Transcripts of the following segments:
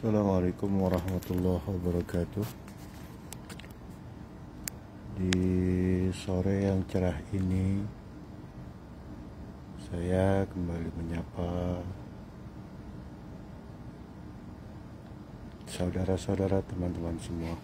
Assalamualaikum warahmatullahi wabarakatuh. Di sore yang cerah ini, saya kembali menyapa saudara-saudara, teman-teman semua.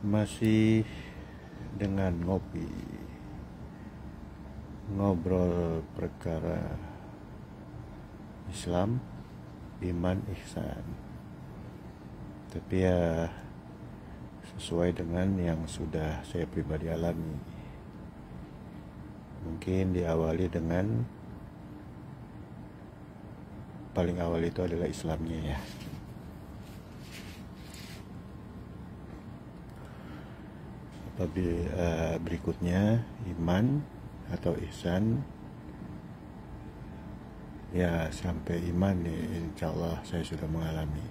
Masih dengan ngobrol perkara Islam, iman, ihsan. Tapi ya sesuai dengan yang sudah saya pribadi alami. Mungkin diawali dengan paling awal itu adalah Islamnya ya. Apabila berikutnya iman atau ihsan, ya sampai iman nih insya Allah saya sudah mengalami.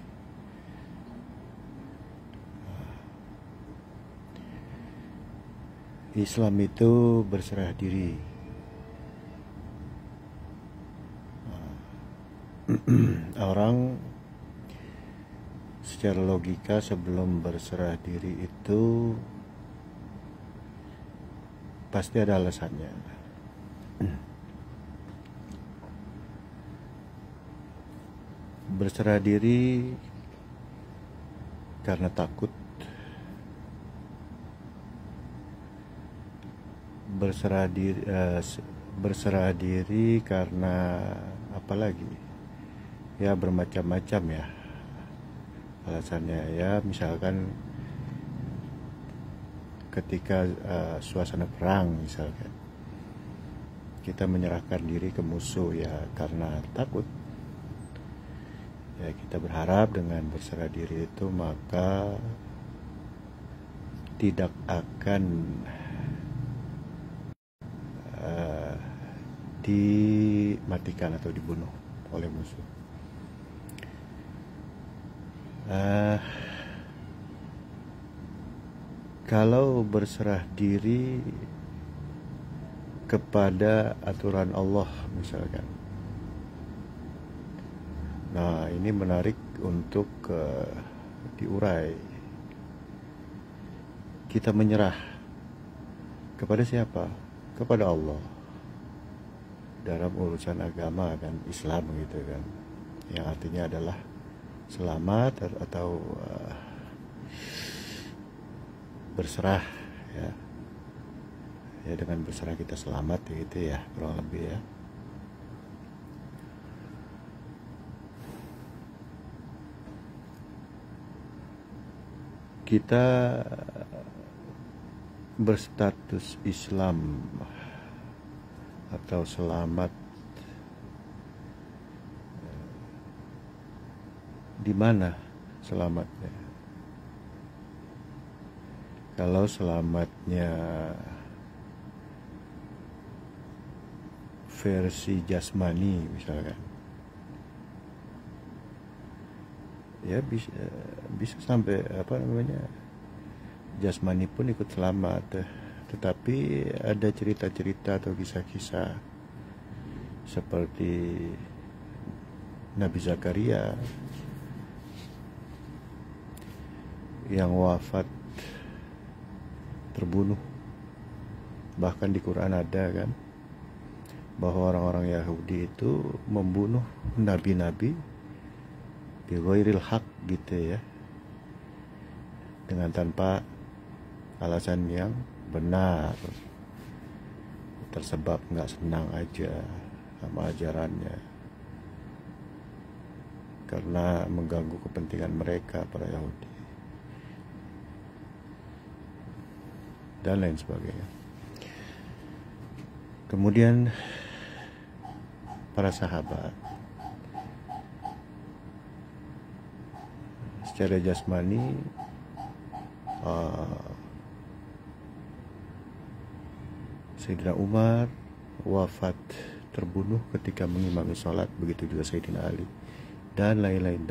Islam itu berserah diri. Orang secara logika sebelum berserah diri itu pasti ada alasannya. Berserah diri karena takut, berserah diri karena apa lagi? Ya bermacam-macam ya alasannya. Ya misalkan ketika suasana perang misalkan, kita menyerahkan diri ke musuh ya karena takut. Ya kita berharap dengan berserah diri itu maka tidak akan dimatikan atau dibunuh oleh musuh. Kalau berserah diri kepada aturan Allah misalkan, nah ini menarik untuk diurai. Kita menyerah kepada siapa? Kepada Allah dalam urusan agama kan, Islam gitu kan, yang artinya adalah selamat atau berserah ya. Ya dengan berserah kita selamat gitu ya, kurang lebih ya. Kita berstatus Islam atau selamat di mana selamatnya? Kalau selamatnya versi jasmani misalkan, ya bisa sampai jasmani pun ikut selamat. Tetapi ada cerita-cerita atau kisah-kisah seperti Nabi Zakaria yang wafat terbunuh. Bahkan di Quran ada kan, bahwa orang-orang Yahudi itu membunuh nabi-nabi bighairil haq gitu ya, dengan tanpa alasan yang benar, tersebab nggak senang aja sama ajarannya karena mengganggu kepentingan mereka, para Yahudi dan lain sebagainya. Kemudian para sahabat secara jasmani Sayyidina Umar wafat terbunuh ketika mengimami sholat, begitu juga Sayyidina Ali dan lain-lain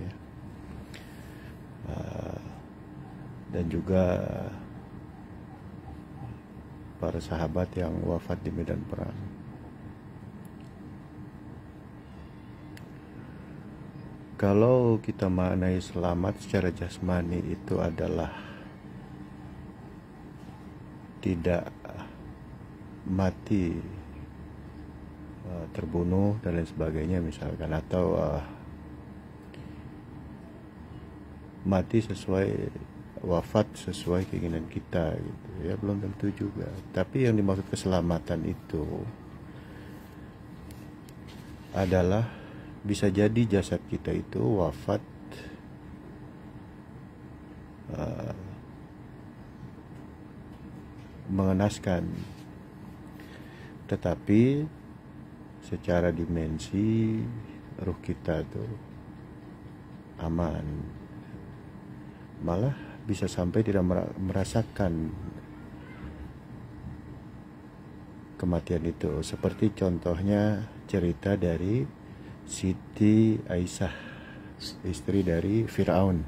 ya. Dan juga para sahabat yang wafat di medan perang. Kalau kita maknai selamat secara jasmani itu adalah tidak mati, terbunuh dan lain sebagainya misalkan, atau mati sesuai, wafat sesuai keinginan kita gitu ya, belum tentu juga. Tapi yang dimaksud keselamatan itu adalah bisa jadi jasad kita itu wafat mengenaskan, tetapi secara dimensi ruh kita tuh aman, malah bisa sampai tidak merasakan kematian itu. Seperti contohnya cerita dari Siti Aisyah, istri dari Fir'aun.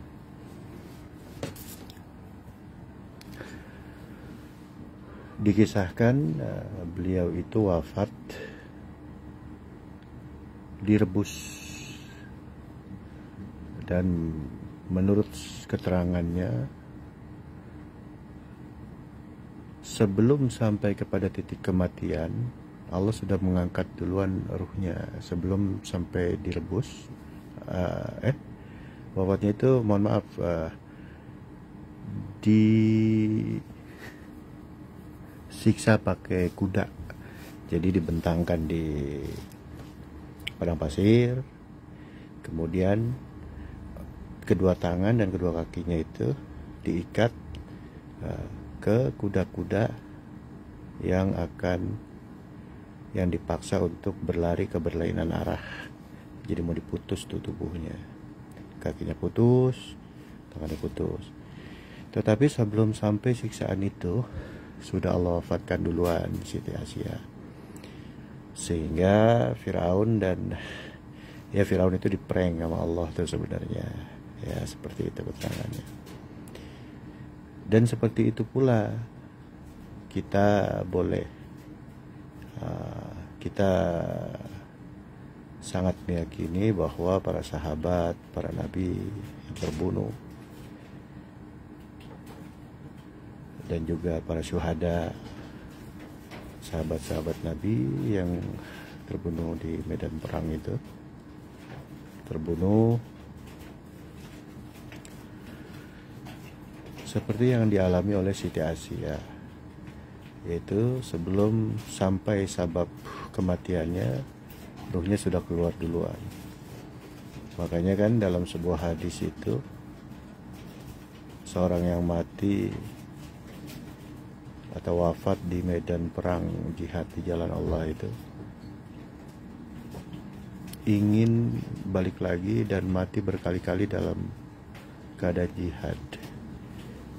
Dikisahkan beliau itu wafat direbus, dan menurut keterangannya sebelum sampai kepada titik kematian, Allah sudah mengangkat duluan ruhnya sebelum sampai direbus. Wafatnya itu, mohon maaf, disiksa pakai kuda. Jadi dibentangkan di padang pasir, kemudian kedua tangan dan kedua kakinya itu diikat ke kuda-kuda yang dipaksa untuk berlari ke berlainan arah. Jadi mau diputus tuh tubuhnya, kakinya putus, tangannya putus. Tetapi sebelum sampai siksaan itu sudah Allah wafatkan duluan Siti Aisyah, sehingga Firaun itu diprank sama Allah tuh sebenarnya ya, seperti itu keterangannya. Dan seperti itu pula kita sangat meyakini bahwa para sahabat, para nabi yang terbunuh, dan juga para syuhada, sahabat-sahabat nabi yang terbunuh di medan perang itu, terbunuh seperti yang dialami oleh Siti Aisyah, yaitu sebelum sampai sabab kematiannya ruhnya sudah keluar duluan. Makanya kan dalam sebuah hadis itu, seorang yang mati atau wafat di medan perang jihad di jalan Allah itu ingin balik lagi dan mati berkali-kali dalam keadaan jihad.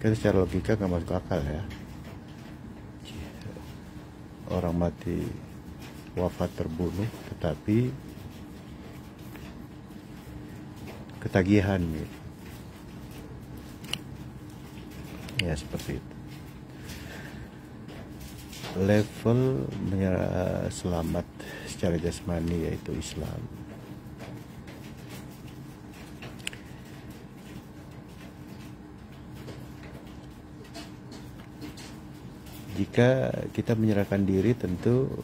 Kan secara logika gak masuk akal ya, orang mati wafat terbunuh tetapi ketagihan gitu. Ya seperti itu. Level selamat secara jasmani yaitu Islam. Jika kita menyerahkan diri tentu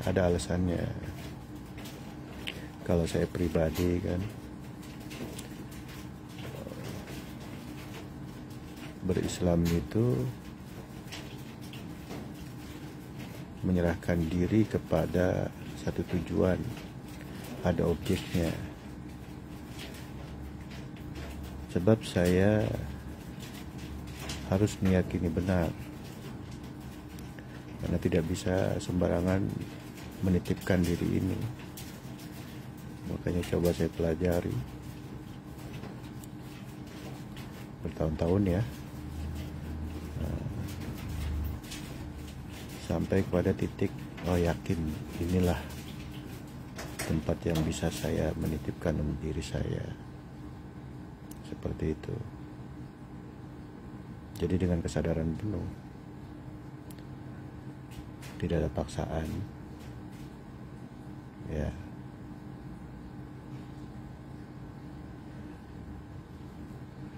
ada alasannya. Kalau saya pribadi kan berislam itu menyerahkan diri kepada satu tujuan, ada objeknya. Sebab saya harus meyakini benar, karena tidak bisa sembarangan menitipkan diri ini. Makanya coba saya pelajari bertahun-tahun ya, sampai kepada titik yakin inilah tempat yang bisa saya menitipkan diri saya, seperti itu. Jadi dengan kesadaran penuh, tidak ada paksaan ya.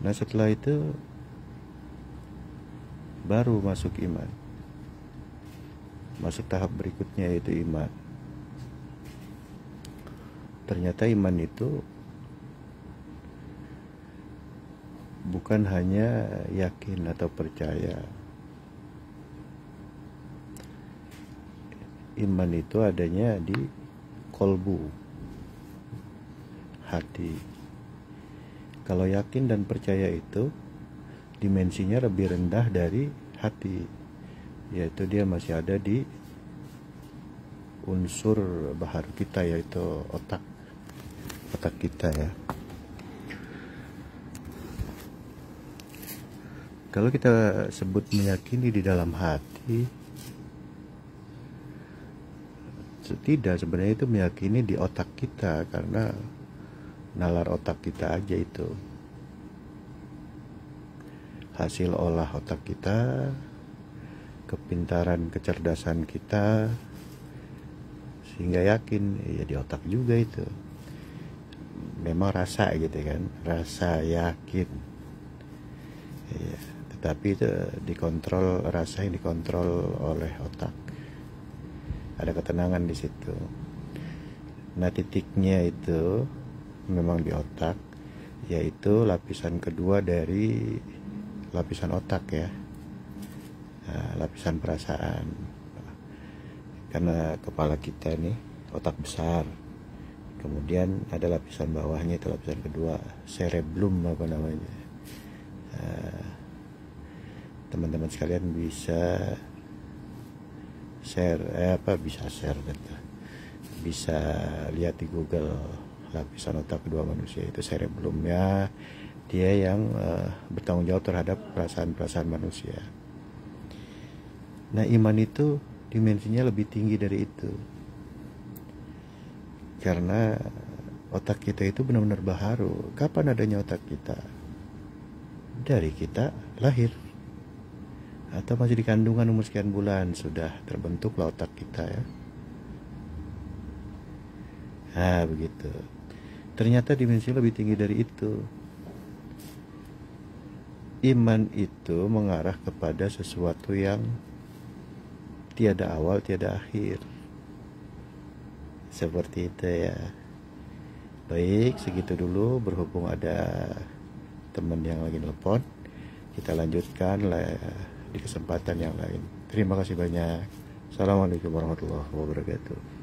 Nah, setelah itu baru masuk iman. Masuk tahap berikutnya, yaitu iman. Ternyata iman itu bukan hanya yakin atau percaya. Iman itu adanya di kolbu, hati. Kalau yakin dan percaya itu dimensinya lebih rendah dari hati, yaitu dia masih ada di unsur baharu kita, yaitu otak kita ya. Kalau kita sebut meyakini di dalam hati, tidak, sebenarnya itu meyakini di otak kita, karena nalar otak kita aja itu hasil olah otak kita, kepintaran, kecerdasan kita, sehingga yakin ya di otak juga itu. Memang rasa gitu kan, rasa yakin ya, tetapi itu dikontrol, rasa yang dikontrol oleh otak. Ada ketenangan di situ. Nah, titiknya itu memang di otak, yaitu lapisan kedua dari lapisan otak ya. Nah, lapisan perasaan. Karena kepala kita nih otak besar, kemudian ada lapisan bawahnya, itu lapisan kedua, cerebellum apa namanya. Teman-teman sekalian bisa share, bisa lihat di Google lapisan otak kedua manusia, itu cerebellumnya, dia yang bertanggung jawab terhadap perasaan-perasaan manusia. Nah, iman itu dimensinya lebih tinggi dari itu, karena otak kita itu benar-benar baharu. Kapan adanya otak kita? Dari kita lahir, atau masih di kandungan umur sekian bulan sudah terbentuklah otak kita ya. Nah, begitu. Ternyata dimensi lebih tinggi dari itu. Iman itu mengarah kepada sesuatu yang tiada awal, tiada akhir. Seperti itu ya. Baik, segitu dulu, berhubung ada teman yang lagi nelpon. Kita lanjutkan di kesempatan yang lain. Terima kasih banyak. Assalamualaikum warahmatullahi wabarakatuh.